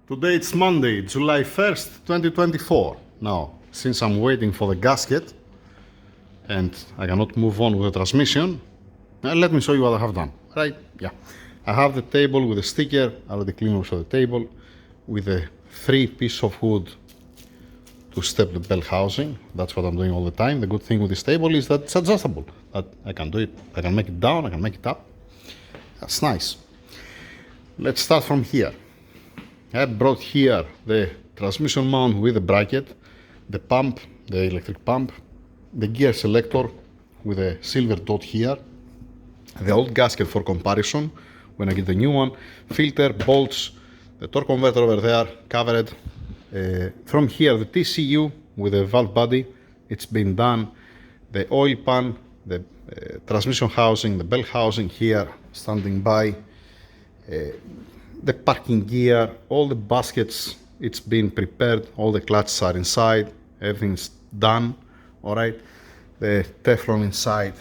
Today it's Monday, July 1st, 2024. Now, since I'm waiting for the gasket and I cannot move on with the transmission, let me show you what I have done. Right? Yeah. I have the table with a sticker, I already cleaned also the table, with a 3 piece of wood to step the bell housing. That's what I'm doing all the time. The good thing with this table is that it's adjustable. That I can do it, I can make it down, I can make it up. That's nice. Let's start from here. I brought here the transmission mount with the bracket, the pump, the electric pump, the gear selector with a silver dot here, the old gasket for comparison when I get the new one, filter, bolts, the torque converter over there, covered. From here the TCU with the valve body, it's been done, the oil pan, the transmission housing, the bell housing here standing by, the parking gear, all the baskets, it's been prepared, all the clutches are inside, everything's done, all right. The Teflon inside,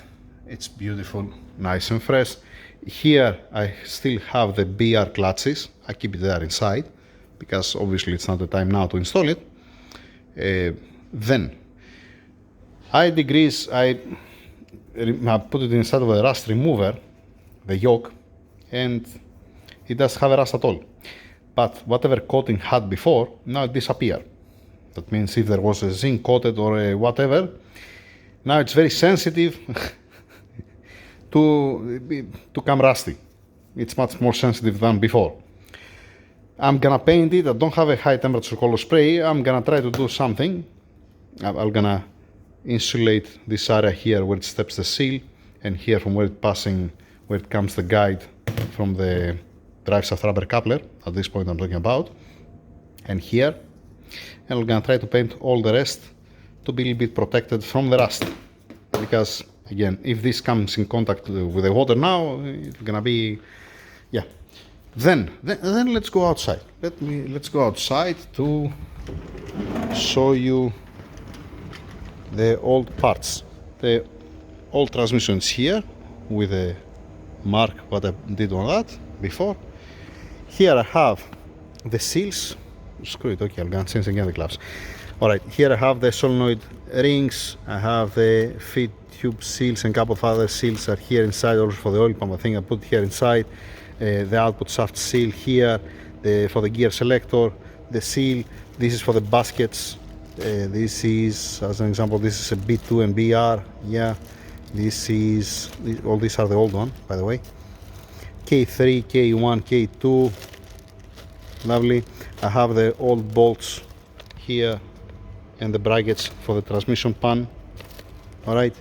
it's beautiful, nice and fresh. Here I still have the BR clutches, I keep it there inside, because obviously it's not the time now to install it. Then, I degrease, I put it inside of a rust remover, the yoke, and it doesn't have a rust at all. But whatever coating had before, now it disappeared. That means if there was a zinc coated or a whatever, now it's very sensitive to come rusty. It's much more sensitive than before. I'm gonna paint it. I don't have a high temperature color spray. I'm gonna try to do something. I'm gonna insulate this area here where it steps the seal, and here from where it comes the guide from the drive shaft rubber coupler, at this point I'm talking about, and here, and we're gonna try to paint all the rest to be a little bit protected from the rust, because again, if this comes in contact with the water now, it's gonna be, yeah. Then let's go outside. Let's go outside to show you the old parts. The old transmissions here with a mark what I did on that before. Here I have the seals. Screw it, okay, I'm gonna change again the gloves. Alright, here I have the solenoid rings, I have the feed tube seals, and a couple of other seals are here inside also for the oil pump. I think I put here inside. The output shaft seal here, for the gear selector, the seal. This is for the baskets. This is, as an example, this is a B2 and BR. Yeah, all these are the old one, by the way. K3, K1, K2. Lovely. I have the old bolts here and the brackets for the transmission pan. All right,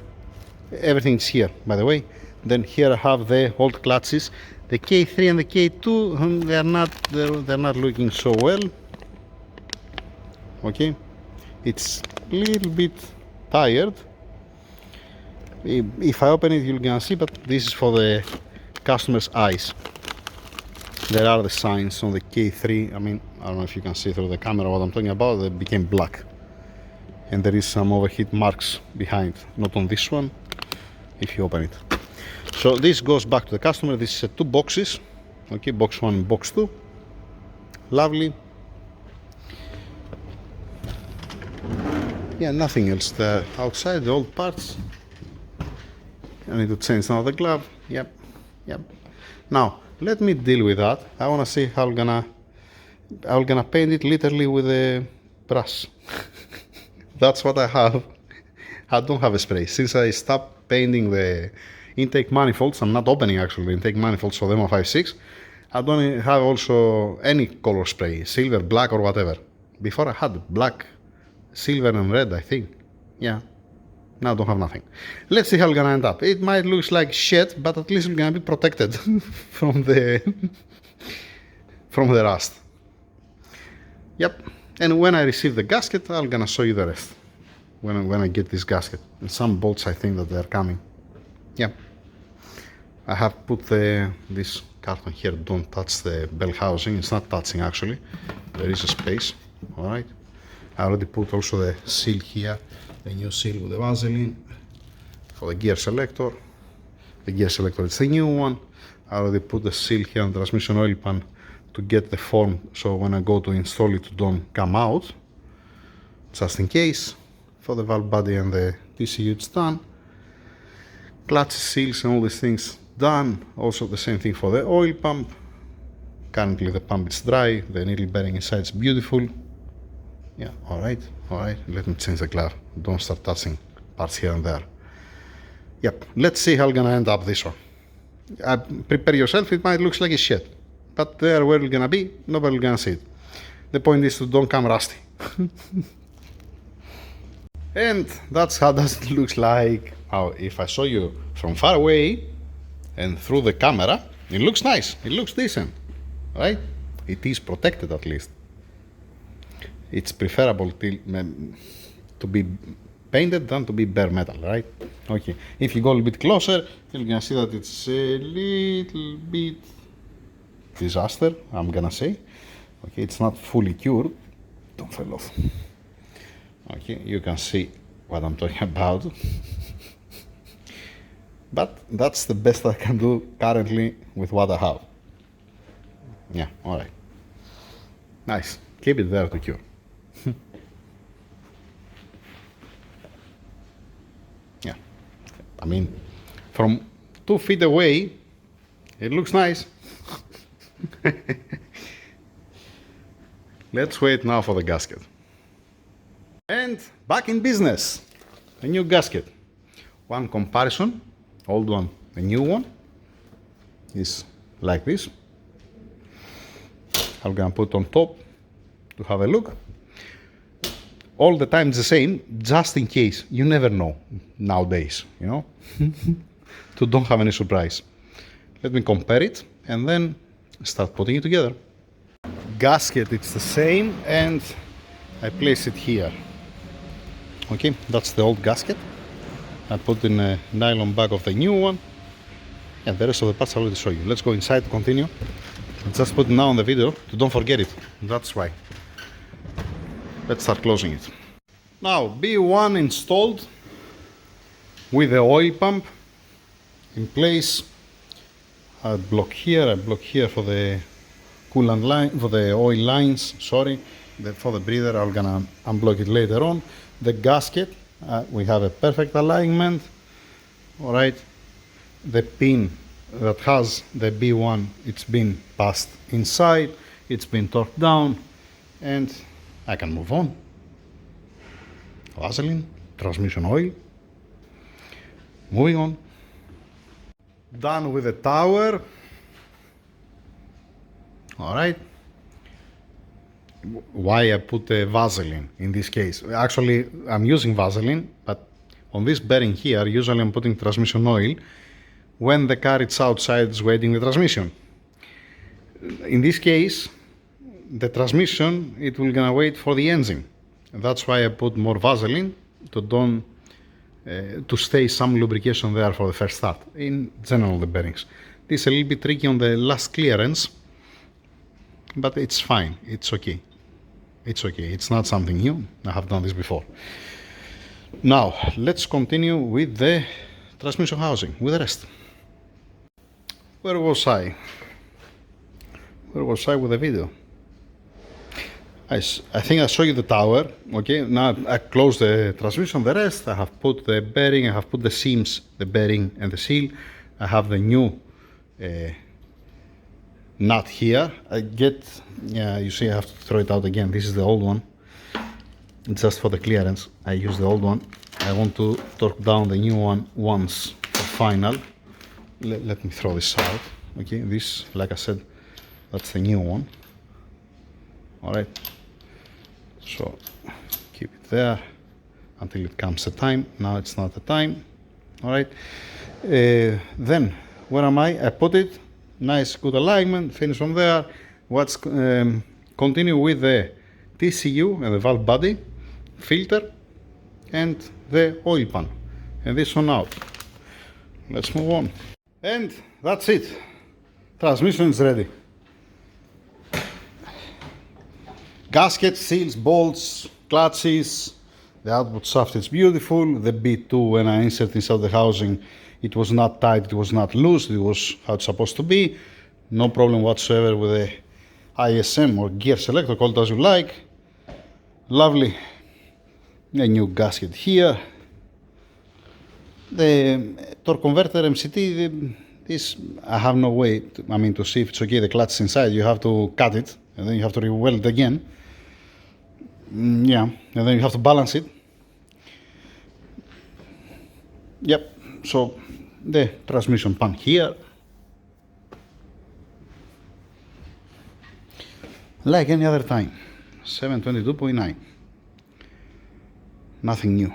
everything's here, by the way. Then here I have the old clutches. The K3 and the K2, they're not looking so well. Okay, it's a little bit tired. If I open it, you're gonna see, but this is for the customer's eyes. There are the signs on the K3. I mean, I don't know if you can see through the camera what I'm talking about. They became black, and there is some overheat marks behind. Not on this one. If you open it. So this goes back to the customer. This is 2 boxes, okay, box 1 and box 2. Lovely. Yeah, nothing else there outside, the old parts. I need to change now the glove. Yep. Now let me deal with that. I want to see how I'm gonna paint it literally with a brush. That's what I have. I don't have a spray since I stopped painting the intake manifolds. I'm not opening actually the intake manifolds for the M56. I don't have also any color spray, silver, black or whatever. Before I had black, silver and red, I think. Yeah, now I don't have nothing. Let's see how it's gonna end up. It might look like shit, but at least we're gonna be protected from the rust. Yep, and when I receive the gasket, I'm gonna show you the rest. When I get this gasket. And some bolts I think that they're coming. Yeah. I have put this carton here, don't touch the bell housing. It's not touching actually. There is a space. Alright. I already put also the seal here, the new seal with the Vaseline for the gear selector. The gear selector is the new one. I already put the seal here on the transmission oil pan to get the form, so when I go to install it, it don't come out, just in case. For the valve body and the TCU, it's done. Clutch seals and all these things done. Also the same thing for the oil pump. Currently the pump is dry, the needle bearing inside is beautiful. Yeah, alright, let me change the glove. Don't start touching parts here and there. Yep, let's see how we're gonna end up this one. Prepare yourself, it might look like a shit, but there where it's gonna be, nobody gonna see it. The point is to don't come rusty. And that's how it looks like. Now, if I show you from far away and through the camera, it looks nice, it looks decent, right? It is protected at least. It's preferable to be painted than to be bare metal, right? Okay, if you go a little bit closer, you're gonna see that it's a little bit disaster, I'm gonna say. Okay, it's not fully cured. Don't fall off. Okay, you can see what I'm talking about. But that's the best I can do currently with what I have. Yeah, alright. Nice. Keep it there to cure. Yeah. I mean, from 2 feet away, it looks nice. Let's wait now for the gasket. And back in business. A new gasket. One comparison, old one, the new one, is like this. I'm gonna put on top to have a look. All the time it's the same, just in case. You never know nowadays, you know, to don't have any surprise. Let me compare it and then start putting it together. Gasket, it's the same, and I place it here. Okay, that's the old gasket. I put in a nylon bag of the new one, and the rest of the parts I'll already show you. Let's go inside to continue. Just put it now on the video to don't forget it. That's why. Let's start closing it. Now, B1 installed with the oil pump in place. I block here for the coolant line, for the oil lines, sorry. For the breather, I'm gonna unblock it later on. The gasket, we have a perfect alignment. All right. The pin that has the B1, it's been passed inside, it's been torqued down, and I can move on. Vaseline, transmission oil. Moving on. Done with the tower. All right. Why I put Vaseline in this case? Actually, I'm using Vaseline, but on this bearing here, usually I'm putting transmission oil when the car is outside is waiting the transmission. In this case, the transmission, it will gonna wait for the engine. And that's why I put more Vaseline to stay some lubrication there for the first start. In general, the bearings. This is a little bit tricky on the last clearance, but it's fine. It's okay. It's okay. It's not something new. I have done this before. Now, let's continue with the transmission housing, with the rest. Where was I? Where was I with the video? I think I showed you the tower. Okay, now I closed the transmission. The rest, I have put the bearing, I have put the seams, the bearing and the seal. I have the new nut here. You see I have to throw it out again. This is the old one. It's just for the clearance. I use the old one. I want to torque down the new one once for final. Let me throw this out. Okay, this, like I said, that's the new one. All right. So keep it there until it comes the time. Now it's not the time. All right. Then where am I? I put it. Nice, good alignment. Finish from there. Let's continue with the TCU and the valve body, filter, and the oil pan. And this one out. Let's move on. And that's it. Transmission is ready. Gasket, seals, bolts, clutches. The output shaft is beautiful. The B2, when I insert inside the housing, it was not tight, it was not loose, it was how it's supposed to be. No problem whatsoever with the ISM or gear selector, call it as you like. Lovely. A new gasket here. The torque converter MCT, this I have no way to see if it's okay. The clutch is inside, you have to cut it and then you have to re-weld it again. Yeah, and then you have to balance it. Yep, so the transmission pan here. Like any other time, 722.9. Nothing new.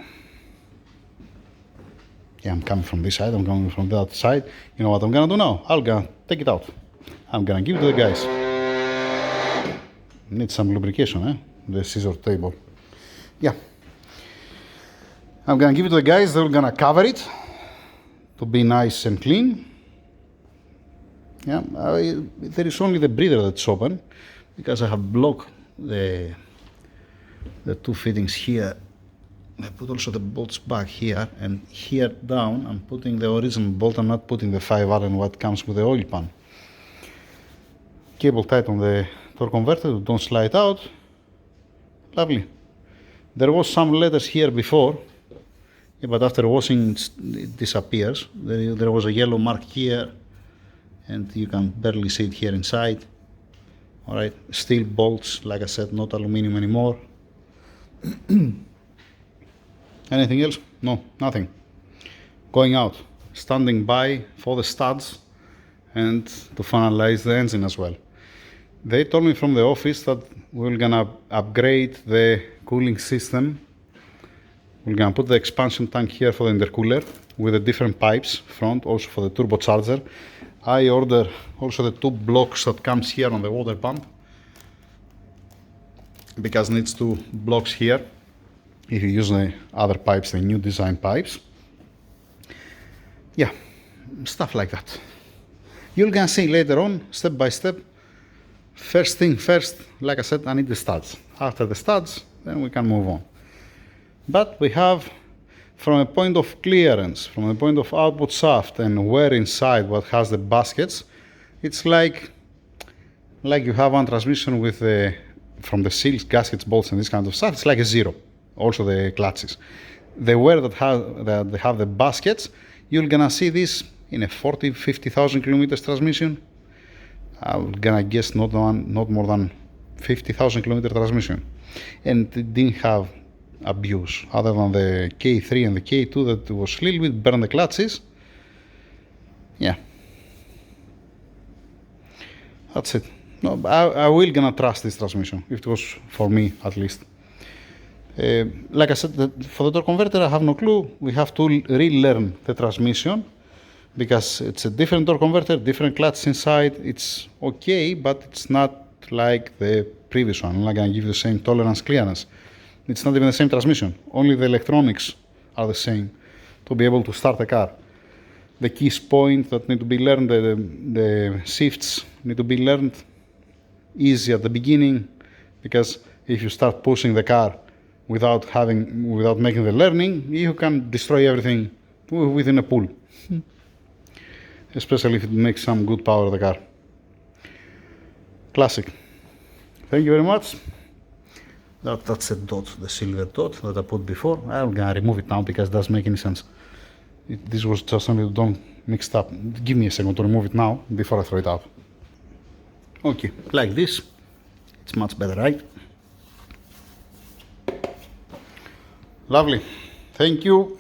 Yeah, I'm coming from this side, I'm coming from that side. You know what I'm gonna do now? I'm gonna take it out. I'm gonna give it to the guys. Need some lubrication, the scissor table. Yeah. I'm gonna give it to the guys, they're gonna cover it to be nice and clean. Yeah, there is only the breather that's open because I have blocked the two fittings here. I put also the bolts back here, and here down I'm putting the original bolt. I'm not putting the 5 Allen what comes with the oil pan. Cable tight on the torque converter, don't slide out. Lovely. There was some letters here before, but after washing it disappears. There was a yellow mark here, and you can barely see it here inside. Alright, steel bolts, like I said, not aluminum anymore. Anything else? No, nothing. Going out, standing by for the studs and to finalize the engine as well. They told me from the office that we're gonna upgrade the cooling system. We're gonna put the expansion tank here for the intercooler with the different pipes front, also for the turbocharger. I order also the 2 blocks that comes here on the water pump because it needs 2 blocks here if you use the other pipes, the new design pipes. Yeah, stuff like that. You're gonna see later on, step by step. First thing first, like I said, I need the studs. After the studs, then we can move on. But we have, from a point of clearance, from a point of output shaft and where inside what has the baskets, it's like you have one transmission with from the seals, gaskets, bolts and this kind of stuff, it's like a 0. Also the clutches. The where that they have the baskets, you're gonna see this in a 40,000-50,000 kilometers transmission. I'm gonna guess not more than 50,000 kilometer transmission. And it didn't have abuse other than the K3 and the K2 that was a little bit burned the clutches. Yeah, that's it. No, I will gonna trust this transmission, if it was for me at least. Like I said, for the torque converter I have no clue. We have to relearn the transmission because it's a different torque converter, different clutch inside. It's okay, but it's not like the previous one. I'm not gonna give you the same tolerance clearance. It's not even the same transmission. Only the electronics are the same to be able to start the car. The keys point that need to be learned, the shifts need to be learned easy at the beginning, because if you start pushing the car without making the learning, you can destroy everything within a pool. Especially if it makes some good power of the car. Classic. Thank you very much. That's a dot, the silver dot that I put before. I'm gonna remove it now because it doesn't make any sense. This was just something don't mixed up. Give me a second to remove it now before I throw it out. Okay, like this. It's much better, right? Lovely. Thank you.